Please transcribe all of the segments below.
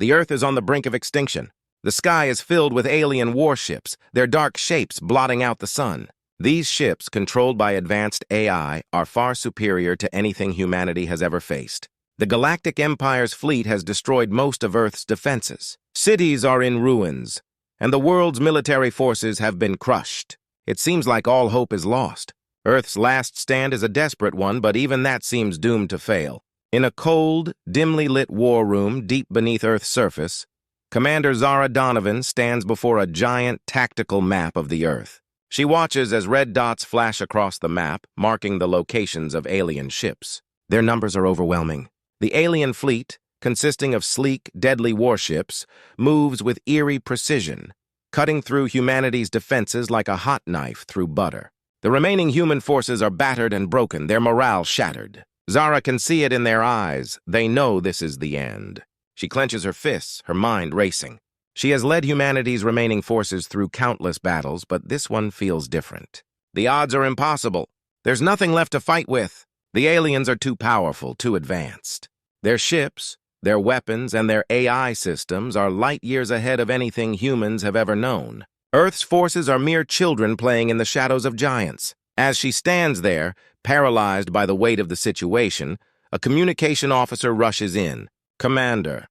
The Earth is on the brink of extinction. The sky is filled with alien warships, their dark shapes blotting out the sun. These ships, controlled by advanced AI, are far superior to anything humanity has ever faced. The Galactic Empire's fleet has destroyed most of Earth's defenses. Cities are in ruins, and the world's military forces have been crushed. It seems like all hope is lost. Earth's last stand is a desperate one, but even that seems doomed to fail. In a cold, dimly lit war room deep beneath Earth's surface, Commander Zara Donovan stands before a giant tactical map of the Earth. She watches as red dots flash across the map, marking the locations of alien ships. Their numbers are overwhelming. The alien fleet, consisting of sleek, deadly warships, moves with eerie precision, cutting through humanity's defenses like a hot knife through butter. The remaining human forces are battered and broken, their morale shattered. Zara can see it in their eyes. They know this is the end. She clenches her fists, her mind racing. She has led humanity's remaining forces through countless battles, but this one feels different. The odds are impossible. There's nothing left to fight with. The aliens are too powerful, too advanced. Their ships, their weapons, and their AI systems are light years ahead of anything humans have ever known. Earth's forces are mere children playing in the shadows of giants. As she stands there, paralyzed by the weight of the situation, a communication officer rushes in. "Commander,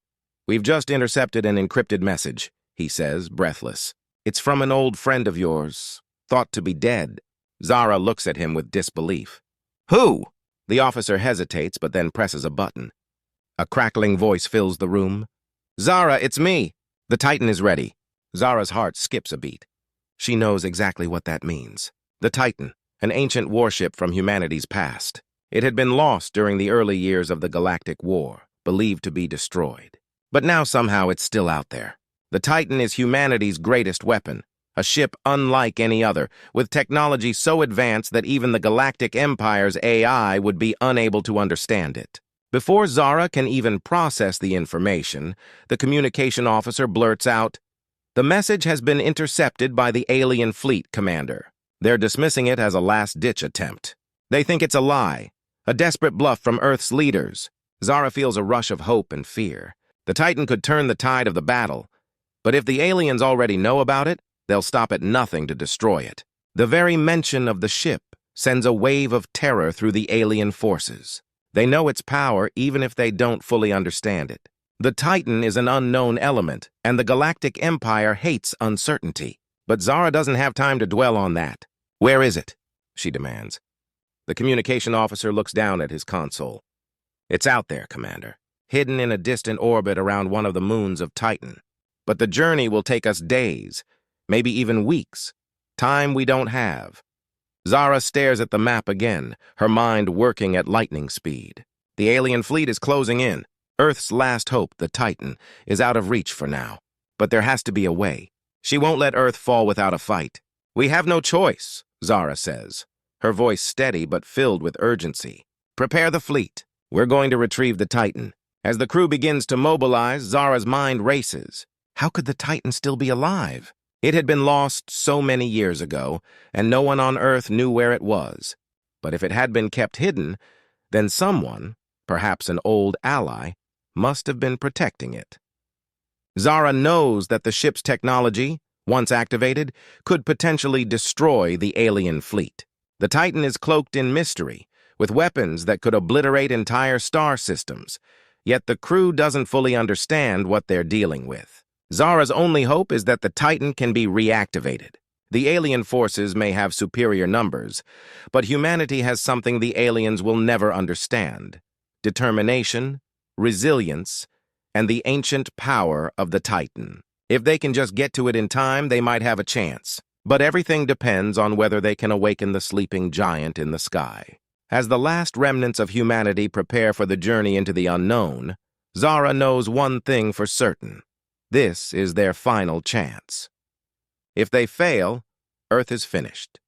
we've just intercepted an encrypted message," he says, breathless. "It's from an old friend of yours, thought to be dead." Zara looks at him with disbelief. "Who?" The officer hesitates, but then presses a button. A crackling voice fills the room. "Zara, it's me. The Titan is ready." Zara's heart skips a beat. She knows exactly what that means. The Titan, an ancient warship from humanity's past. It had been lost during the early years of the Galactic War, believed to be destroyed. But now somehow it's still out there. The Titan is humanity's greatest weapon, a ship unlike any other, with technology so advanced that even the Galactic Empire's AI would be unable to understand it. Before Zara can even process the information, the communication officer blurts out, "The message has been intercepted by the alien fleet, Commander. They're dismissing it as a last-ditch attempt. They think it's a lie, a desperate bluff from Earth's leaders." Zara feels a rush of hope and fear. The Titan could turn the tide of the battle, but if the aliens already know about it, they'll stop at nothing to destroy it. The very mention of the ship sends a wave of terror through the alien forces. They know its power even if they don't fully understand it. The Titan is an unknown element, and the Galactic Empire hates uncertainty. But Zara doesn't have time to dwell on that. "Where is it?" she demands. The communication officer looks down at his console. "It's out there, Commander, hidden in a distant orbit around one of the moons of Titan. But the journey will take us days, maybe even weeks. Time we don't have." Zara stares at the map again, her mind working at lightning speed. The alien fleet is closing in. Earth's last hope, the Titan, is out of reach for now. But there has to be a way. She won't let Earth fall without a fight. "We have no choice," Zara says, her voice steady but filled with urgency. "Prepare the fleet. We're going to retrieve the Titan." As the crew begins to mobilize, Zara's mind races. How could the Titan still be alive? It had been lost so many years ago, and no one on Earth knew where it was. But if it had been kept hidden, then someone, perhaps an old ally, must have been protecting it. Zara knows that the ship's technology, once activated, could potentially destroy the alien fleet. The Titan is cloaked in mystery, with weapons that could obliterate entire star systems, yet the crew doesn't fully understand what they're dealing with. Zara's only hope is that the Titan can be reactivated. The alien forces may have superior numbers, but humanity has something the aliens will never understand: determination, resilience, and the ancient power of the Titan. If they can just get to it in time, they might have a chance. But everything depends on whether they can awaken the sleeping giant in the sky. As the last remnants of humanity prepare for the journey into the unknown, Zara knows one thing for certain. This is their final chance. If they fail, Earth is finished.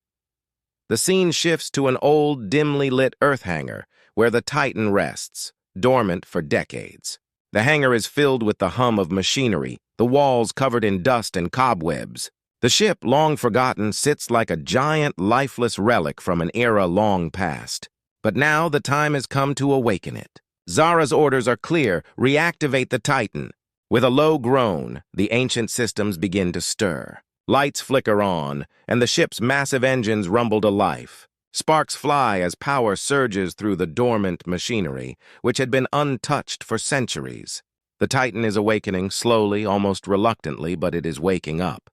The scene shifts to an old, dimly lit Earth hangar where the Titan rests, dormant for decades. The hangar is filled with the hum of machinery, the walls covered in dust and cobwebs. The ship, long forgotten, sits like a giant, lifeless relic from an era long past. But now the time has come to awaken it. Zara's orders are clear: reactivate the Titan. With a low groan, the ancient systems begin to stir. Lights flicker on, and the ship's massive engines rumble to life. Sparks fly as power surges through the dormant machinery, which had been untouched for centuries. The Titan is awakening slowly, almost reluctantly, but it is waking up.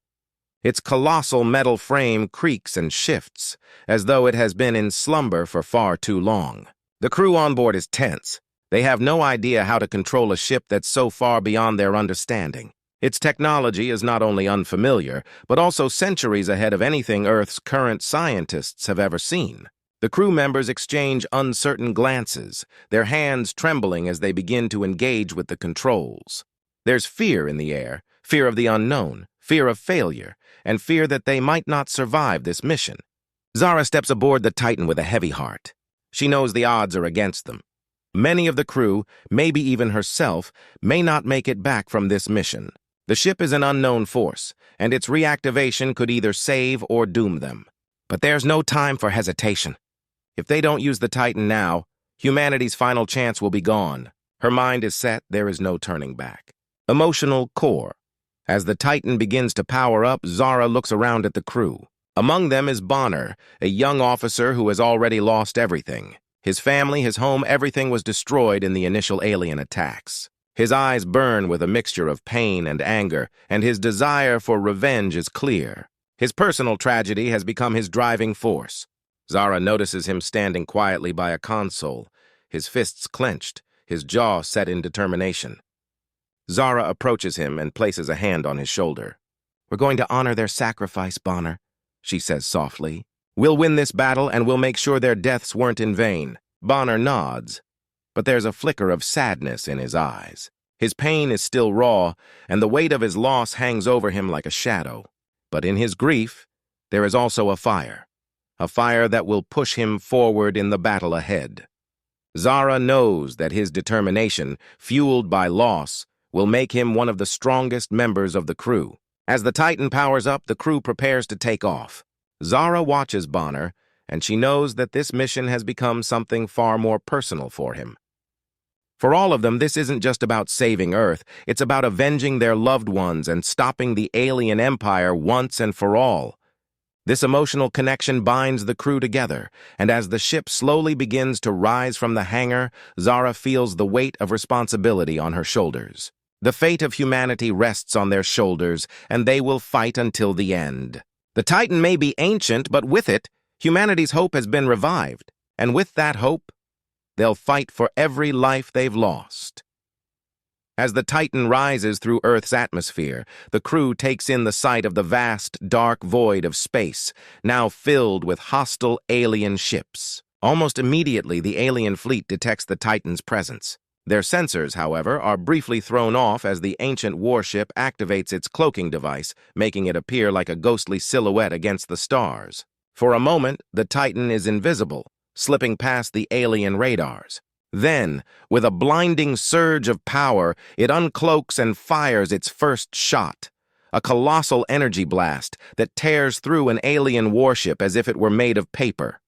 Its colossal metal frame creaks and shifts, as though it has been in slumber for far too long. The crew on board is tense. They have no idea how to control a ship that's so far beyond their understanding. Its technology is not only unfamiliar, but also centuries ahead of anything Earth's current scientists have ever seen. The crew members exchange uncertain glances, their hands trembling as they begin to engage with the controls. There's fear in the air, fear of the unknown, fear of failure, and fear that they might not survive this mission. Zara steps aboard the Titan with a heavy heart. She knows the odds are against them. Many of the crew, maybe even herself, may not make it back from this mission. The ship is an unknown force, and its reactivation could either save or doom them. But there's no time for hesitation. If they don't use the Titan now, humanity's final chance will be gone. Her mind is set, there is no turning back. Emotional core. As the Titan begins to power up, Zara looks around at the crew. Among them is Bonner, a young officer who has already lost everything. His family, his home, everything was destroyed in the initial alien attacks. His eyes burn with a mixture of pain and anger, and his desire for revenge is clear. His personal tragedy has become his driving force. Zara notices him standing quietly by a console, his fists clenched, his jaw set in determination. Zara approaches him and places a hand on his shoulder. "We're going to honor their sacrifice, Bonner," she says softly. "We'll win this battle, and we'll make sure their deaths weren't in vain." Bonner nods, but there's a flicker of sadness in his eyes. His pain is still raw, and the weight of his loss hangs over him like a shadow. But in his grief, there is also a fire that will push him forward in the battle ahead. Zara knows that his determination, fueled by loss, will make him one of the strongest members of the crew. As the Titan powers up, the crew prepares to take off. Zara watches Bonner, and she knows that this mission has become something far more personal for him. For all of them, this isn't just about saving Earth, it's about avenging their loved ones and stopping the alien empire once and for all. This emotional connection binds the crew together, and as the ship slowly begins to rise from the hangar, Zara feels the weight of responsibility on her shoulders. The fate of humanity rests on their shoulders, and they will fight until the end. The Titan may be ancient, but with it, humanity's hope has been revived, and with that hope, they'll fight for every life they've lost. As the Titan rises through Earth's atmosphere, the crew takes in the sight of the vast, dark void of space, now filled with hostile alien ships. Almost immediately, the alien fleet detects the Titan's presence. Their sensors, however, are briefly thrown off as the ancient warship activates its cloaking device, making it appear like a ghostly silhouette against the stars. For a moment, the Titan is invisible, slipping past the alien radars. Then, with a blinding surge of power, it uncloaks and fires its first shot, a colossal energy blast that tears through an alien warship as if it were made of paper.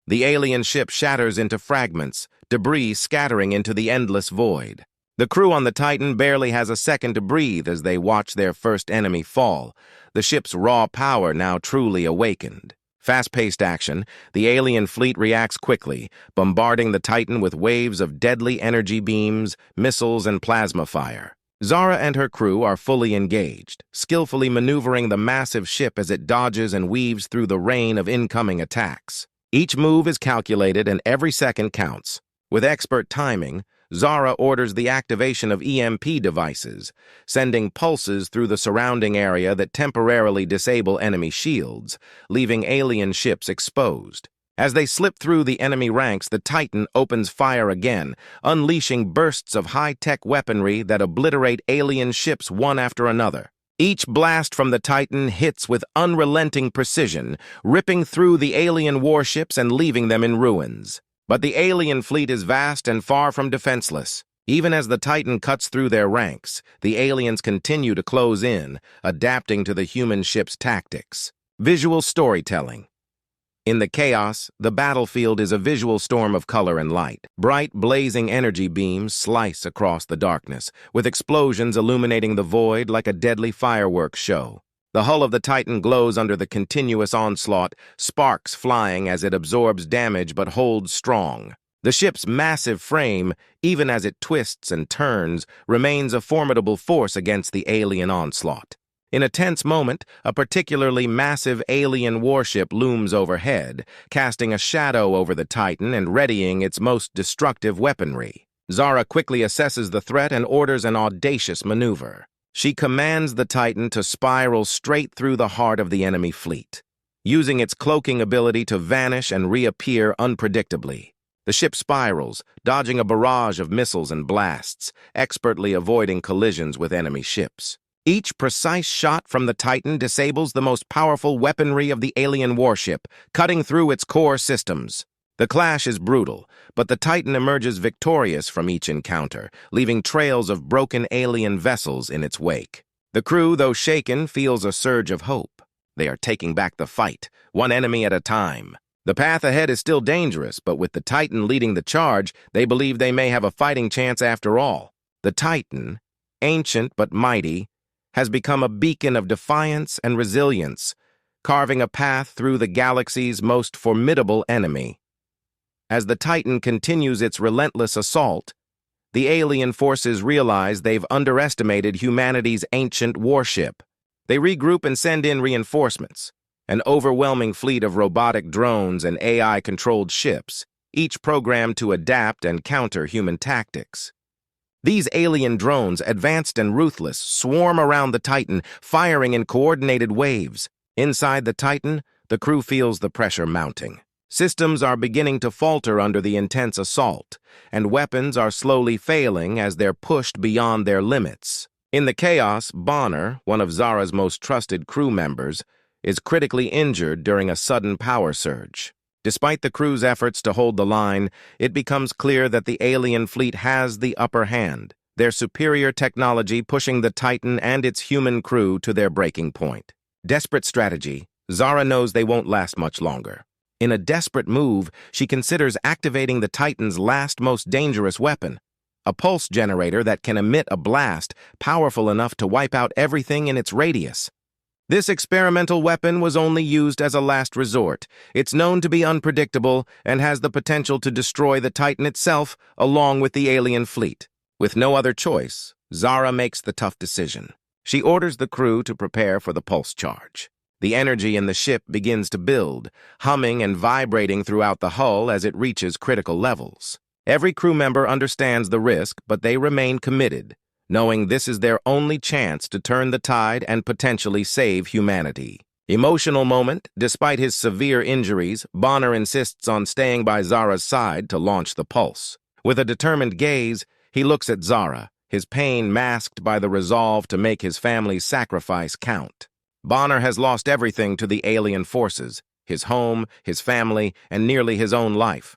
The alien ship shatters into fragments, debris scattering into the endless void. The crew on the Titan barely has a second to breathe as they watch their first enemy fall, the ship's raw power now truly awakened. Fast-paced action, the alien fleet reacts quickly, bombarding the Titan with waves of deadly energy beams, missiles, and plasma fire. Zara and her crew are fully engaged, skillfully maneuvering the massive ship as it dodges and weaves through the rain of incoming attacks. Each move is calculated and every second counts. With expert timing, Zara orders the activation of EMP devices, sending pulses through the surrounding area that temporarily disable enemy shields, leaving alien ships exposed. As they slip through the enemy ranks, the Titan opens fire again, unleashing bursts of high-tech weaponry that obliterate alien ships one after another. Each blast from the Titan hits with unrelenting precision, ripping through the alien warships and leaving them in ruins. But the alien fleet is vast and far from defenseless. Even as the Titan cuts through their ranks, the aliens continue to close in, adapting to the human ship's tactics. Visual storytelling. In the chaos, the battlefield is a visual storm of color and light. Bright, blazing energy beams slice across the darkness, with explosions illuminating the void like a deadly fireworks show. The hull of the Titan glows under the continuous onslaught, sparks flying as it absorbs damage but holds strong. The ship's massive frame, even as it twists and turns, remains a formidable force against the alien onslaught. In a tense moment, a particularly massive alien warship looms overhead, casting a shadow over the Titan and readying its most destructive weaponry. Zara quickly assesses the threat and orders an audacious maneuver. She commands the Titan to spiral straight through the heart of the enemy fleet, using its cloaking ability to vanish and reappear unpredictably. The ship spirals, dodging a barrage of missiles and blasts, expertly avoiding collisions with enemy ships. Each precise shot from the Titan disables the most powerful weaponry of the alien warship, cutting through its core systems. The clash is brutal, but the Titan emerges victorious from each encounter, leaving trails of broken alien vessels in its wake. The crew, though shaken, feels a surge of hope. They are taking back the fight, one enemy at a time. The path ahead is still dangerous, but with the Titan leading the charge, they believe they may have a fighting chance after all. The Titan, ancient but mighty, has become a beacon of defiance and resilience, carving a path through the galaxy's most formidable enemy. As the Titan continues its relentless assault, the alien forces realize they've underestimated humanity's ancient warship. They regroup and send in reinforcements, an overwhelming fleet of robotic drones and AI-controlled ships, each programmed to adapt and counter human tactics. These alien drones, advanced and ruthless, swarm around the Titan, firing in coordinated waves. Inside the Titan, the crew feels the pressure mounting. Systems are beginning to falter under the intense assault, and weapons are slowly failing as they're pushed beyond their limits. In the chaos, Bonner, one of Zara's most trusted crew members, is critically injured during a sudden power surge. Despite the crew's efforts to hold the line, it becomes clear that the alien fleet has the upper hand, their superior technology pushing the Titan and its human crew to their breaking point. Desperate strategy, Zara knows they won't last much longer. In a desperate move, she considers activating the Titan's last, most dangerous weapon, a pulse generator that can emit a blast powerful enough to wipe out everything in its radius. This experimental weapon was only used as a last resort. It's known to be unpredictable and has the potential to destroy the Titan itself along with the alien fleet. With no other choice, Zara makes the tough decision. She orders the crew to prepare for the pulse charge. The energy in the ship begins to build, humming and vibrating throughout the hull as it reaches critical levels. Every crew member understands the risk, but they remain committed, knowing this is their only chance to turn the tide and potentially save humanity. Emotional moment, despite his severe injuries, Bonner insists on staying by Zara's side to launch the pulse. With a determined gaze, he looks at Zara, his pain masked by the resolve to make his family's sacrifice count. Bonner has lost everything to the alien forces, his home, his family, and nearly his own life.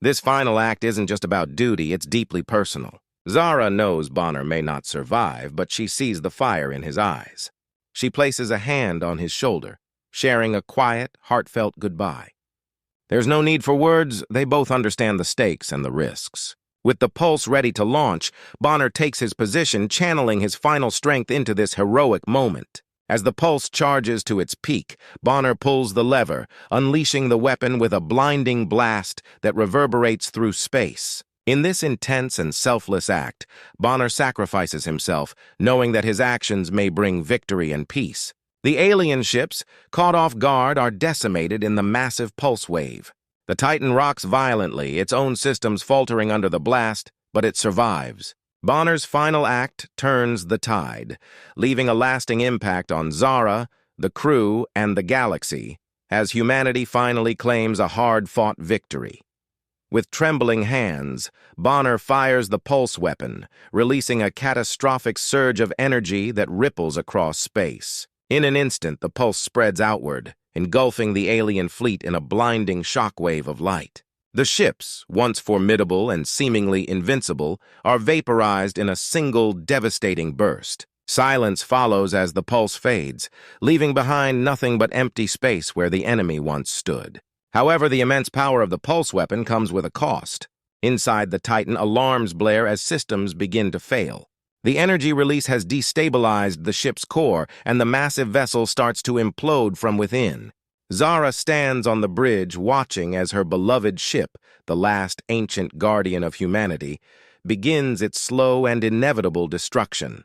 This final act isn't just about duty, it's deeply personal. Zara knows Bonner may not survive, but she sees the fire in his eyes. She places a hand on his shoulder, sharing a quiet, heartfelt goodbye. There's no need for words, they both understand the stakes and the risks. With the pulse ready to launch, Bonner takes his position, channeling his final strength into this heroic moment. As the pulse charges to its peak, Bonner pulls the lever, unleashing the weapon with a blinding blast that reverberates through space. In this intense and selfless act, Bonner sacrifices himself, knowing that his actions may bring victory and peace. The alien ships, caught off guard, are decimated in the massive pulse wave. The Titan rocks violently, its own systems faltering under the blast, but it survives. Bonner's final act turns the tide, leaving a lasting impact on Zara, the crew, and the galaxy, as humanity finally claims a hard-fought victory. With trembling hands, Bonner fires the pulse weapon, releasing a catastrophic surge of energy that ripples across space. In an instant, the pulse spreads outward, engulfing the alien fleet in a blinding shockwave of light. The ships, once formidable and seemingly invincible, are vaporized in a single devastating burst. Silence follows as the pulse fades, leaving behind nothing but empty space where the enemy once stood. However, the immense power of the pulse weapon comes with a cost. Inside the Titan, alarms blare as systems begin to fail. The energy release has destabilized the ship's core, and the massive vessel starts to implode from within. Zara stands on the bridge watching as her beloved ship, the last ancient guardian of humanity, begins its slow and inevitable destruction.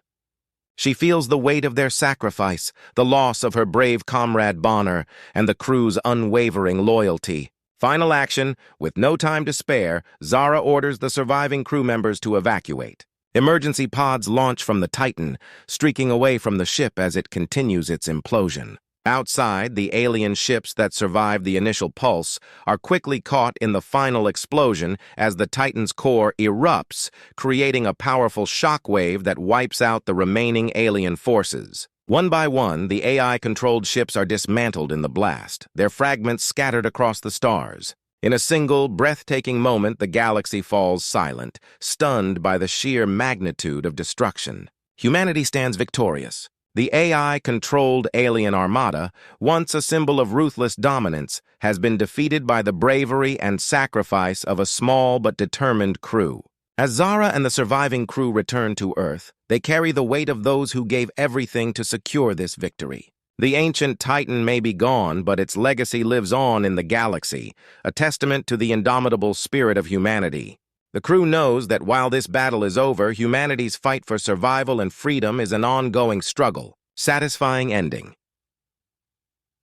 She feels the weight of their sacrifice, the loss of her brave comrade Bonner, and the crew's unwavering loyalty. Final action, with no time to spare, Zara orders the surviving crew members to evacuate. Emergency pods launch from the Titan, streaking away from the ship as it continues its implosion. Outside, the alien ships that survived the initial pulse are quickly caught in the final explosion as the Titan's core erupts, creating a powerful shockwave that wipes out the remaining alien forces. One by one, the AI-controlled ships are dismantled in the blast, their fragments scattered across the stars. In a single, breathtaking moment, the galaxy falls silent, stunned by the sheer magnitude of destruction. Humanity stands victorious. The AI-controlled alien armada, once a symbol of ruthless dominance, has been defeated by the bravery and sacrifice of a small but determined crew. As Zara and the surviving crew return to Earth, they carry the weight of those who gave everything to secure this victory. The ancient Titan may be gone, but its legacy lives on in the galaxy, a testament to the indomitable spirit of humanity. The crew knows that while this battle is over, humanity's fight for survival and freedom is an ongoing struggle. Satisfying ending.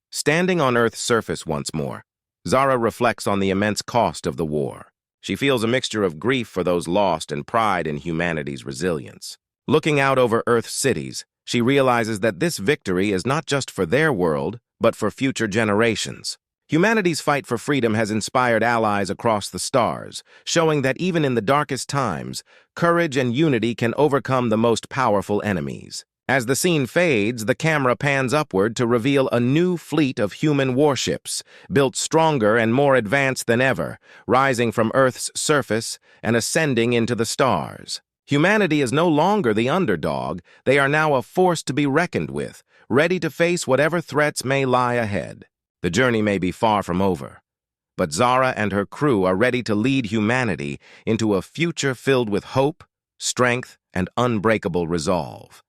Standing on Earth's surface once more, Zara reflects on the immense cost of the war. She feels a mixture of grief for those lost and pride in humanity's resilience. Looking out over Earth's cities, she realizes that this victory is not just for their world, but for future generations. Humanity's fight for freedom has inspired allies across the stars, showing that even in the darkest times, courage and unity can overcome the most powerful enemies. As the scene fades, the camera pans upward to reveal a new fleet of human warships, built stronger and more advanced than ever, rising from Earth's surface and ascending into the stars. Humanity is no longer the underdog. They are now a force to be reckoned with, ready to face whatever threats may lie ahead. The journey may be far from over, but Zara and her crew are ready to lead humanity into a future filled with hope, strength, and unbreakable resolve.